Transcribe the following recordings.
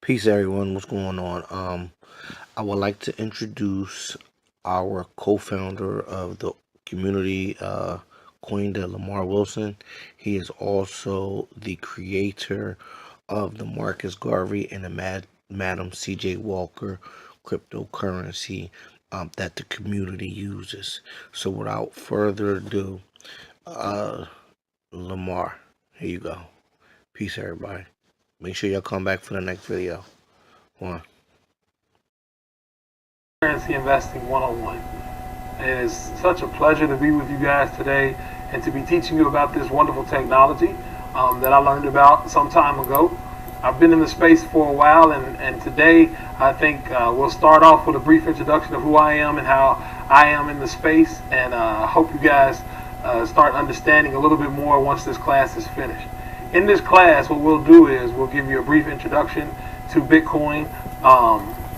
Peace, everyone. What's going on? I would like to introduce our co-founder of the community, Coin Lamar Wilson. He is also the creator of the Marcus Garvey and the Madam C.J. Walker cryptocurrency that the community uses. So, without further ado, uh, Lamar, here you go. Peace, everybody. Make sure y'all come back for the next video. One. Currency Investing 101. It is such a pleasure to be with you guys today and to be teaching you about this wonderful technology that I learned about some time ago. I've been in the space for a while, and today I think we'll start off with a brief introduction of who I am and how I am in the space, and I hope you guys start understanding a little bit more once this class is finished. In this class, what we'll do is we'll give you a brief introduction to Bitcoin.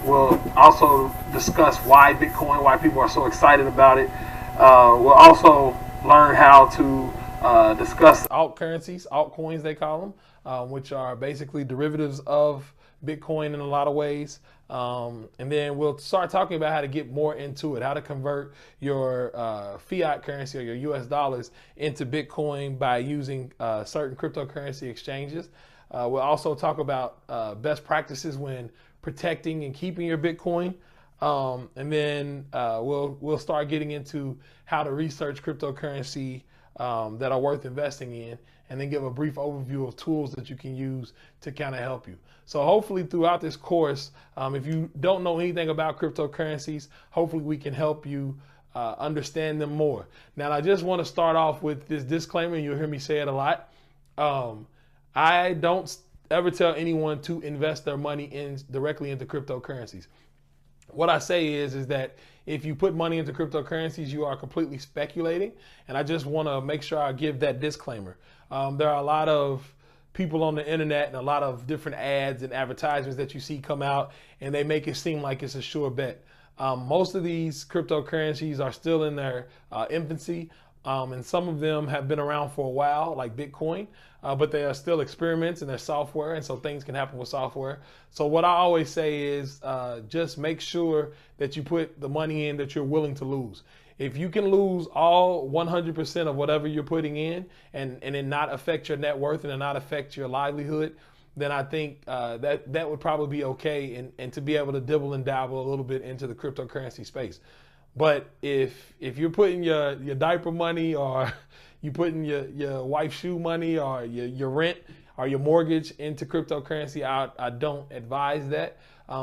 We'll also discuss why Bitcoin, why people are so excited about it. We'll also learn how to discuss alt currencies, altcoins they call them, which are basically derivatives of Bitcoin in a lot of ways. And then we'll start talking about how to get more into it, how to convert your fiat currency or your US dollars into Bitcoin by using certain cryptocurrency exchanges. We'll also talk about best practices when protecting and keeping your Bitcoin. And then we'll start getting into how to research cryptocurrency that are worth investing in, and then give a brief overview of tools that you can use to kind of help you. So hopefully throughout this course, if you don't know anything about cryptocurrencies, hopefully we can help you understand them more. Now, I just want to start off with this disclaimer. You'll hear me say it a lot. I don't ever tell anyone to invest their money directly into cryptocurrencies. What I say is that if you put money into cryptocurrencies, you are completely speculating. And I just want to make sure I give that disclaimer. There are a lot of people on the internet and a lot of different ads and advertisements that you see come out, and they make it seem like it's a sure bet. Most of these cryptocurrencies are still in their infancy. And some of them have been around for a while, like Bitcoin, but they are still experiments and they're software, and so things can happen with software. So what I always say is just make sure that you put the money in that you're willing to lose. If you can lose all 100% of whatever you're putting in and it not affect your net worth and it not affect your livelihood, then I think that would probably be okay, and to be able to dibble and dabble a little bit into the cryptocurrency space. But if you're putting your diaper money, or you putting your wife's shoe money, or your rent or your mortgage into cryptocurrency, I don't advise that.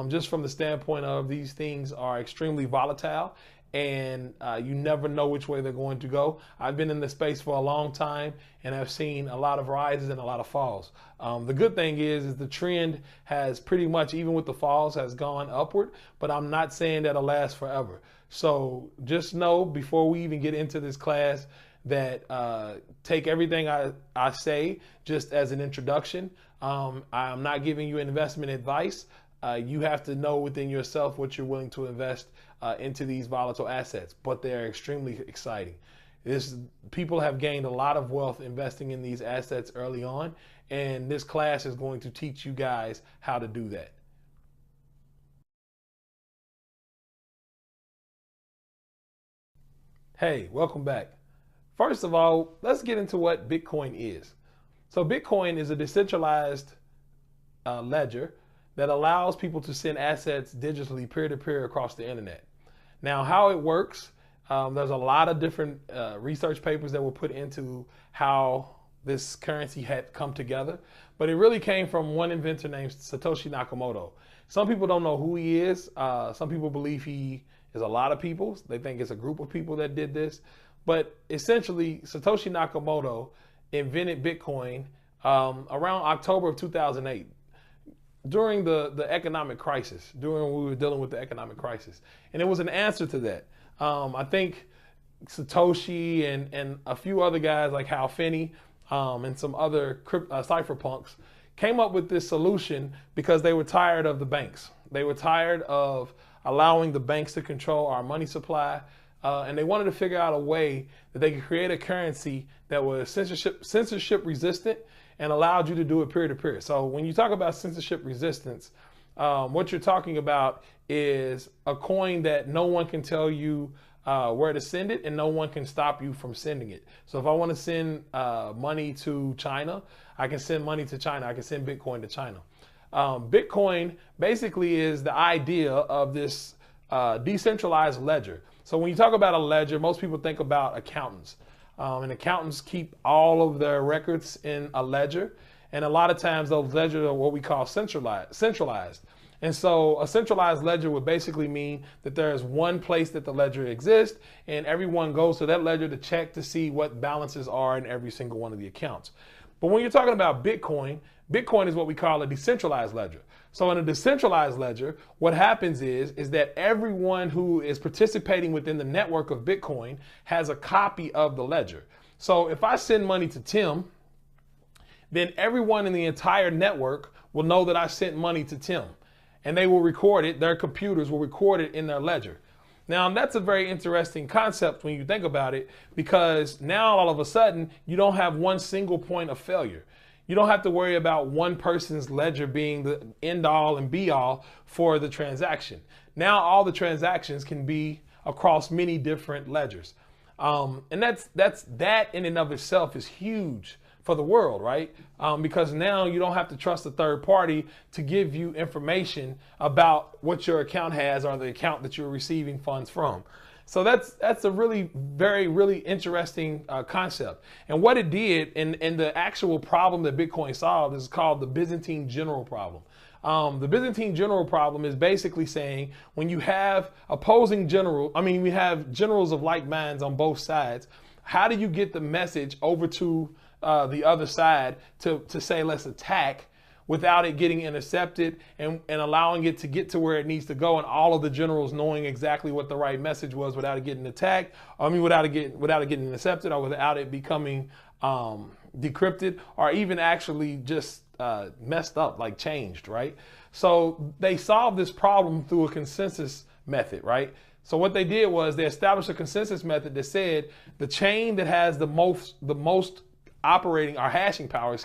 Just from the standpoint of these things are extremely volatile, and you never know which way they're going to go. I've been in the space for a long time, and I've seen a lot of rises and a lot of falls. The good thing is the trend has pretty much, even with the falls, has gone upward, but I'm not saying that'll last forever. So just know before we even get into this class that take everything I say just as an introduction. I'm not giving you investment advice. You have to know within yourself what you're willing to invest into these volatile assets, but they're extremely exciting. People have gained a lot of wealth investing in these assets early on, and this class is going to teach you guys how to do that. Hey, welcome back. First of all, let's get into what Bitcoin is. So Bitcoin is a decentralized ledger that allows people to send assets digitally peer-to-peer across the internet. Now, how it works, there's a lot of different research papers that were put into how this currency had come together, but it really came from one inventor named Satoshi Nakamoto. Some people don't know who he is. Some people believe he is a lot of people. They think it's a group of people that did this. But essentially, Satoshi Nakamoto invented Bitcoin around October of 2008 during the economic crisis, during when we were dealing with the economic crisis. And it was an answer to that. I think Satoshi and a few other guys like Hal Finney and some other cypherpunks came up with this solution because they were tired of the banks. They were tired of allowing the banks to control our money supply. And they wanted to figure out a way that they could create a currency that was censorship resistant and allowed you to do it peer to peer. So when you talk about censorship resistance, What you're talking about is a coin that no one can tell you where to send it, and no one can stop you from sending it. So if I want to send money to China, I can send money to China. I can send Bitcoin to China. Bitcoin basically is the idea of this decentralized ledger. So when you talk about a ledger, most people think about accountants. And accountants keep all of their records in a ledger. And a lot of times those ledgers are what we call centralized. And so a centralized ledger would basically mean that there's one place that the ledger exists, and everyone goes to that ledger to check to see what balances are in every single one of the accounts. But when you're talking about Bitcoin, Bitcoin is what we call a decentralized ledger. So in a decentralized ledger, what happens is that everyone who is participating within the network of Bitcoin has a copy of the ledger. So if I send money to Tim, then everyone in the entire network will know that I sent money to Tim. And they will record it, their computers will record it in their ledger. Now, that's a very interesting concept when you think about it, because now all of a sudden, you don't have one single point of failure. You don't have to worry about one person's ledger being the end all and be all for the transaction. Now all the transactions can be across many different ledgers. And that in and of itself is huge for the world, right? Because now you don't have to trust a third party to give you information about what your account has or the account that you're receiving funds from. So that's a really interesting concept. And what it did, and the actual problem that Bitcoin solved, is called the Byzantine general problem. The Byzantine general problem is basically saying when you have we have generals of like minds on both sides, how do you get the message over to the other side to say let's attack without it getting intercepted and allowing it to get to where it needs to go, and all of the generals knowing exactly what the right message was without it getting attacked, without it getting intercepted, or without it becoming decrypted, or even actually just messed up, like changed, right? So they solved this problem through a consensus method, right? So what they did was they established a consensus method that said the chain that has the most operating or hashing power,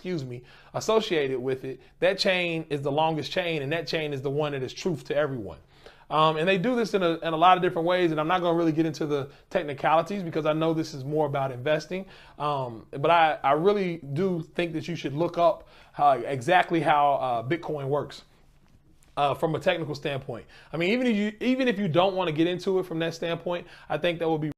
associated with it, that chain is the longest chain, and that chain is the one that is truth to everyone. And they do this in a lot of different ways, and I'm not going to really get into the technicalities because I know this is more about investing. But I really do think that you should look up exactly how Bitcoin works. From a technical standpoint. I mean, even if you don't want to get into it from that standpoint, I think that will be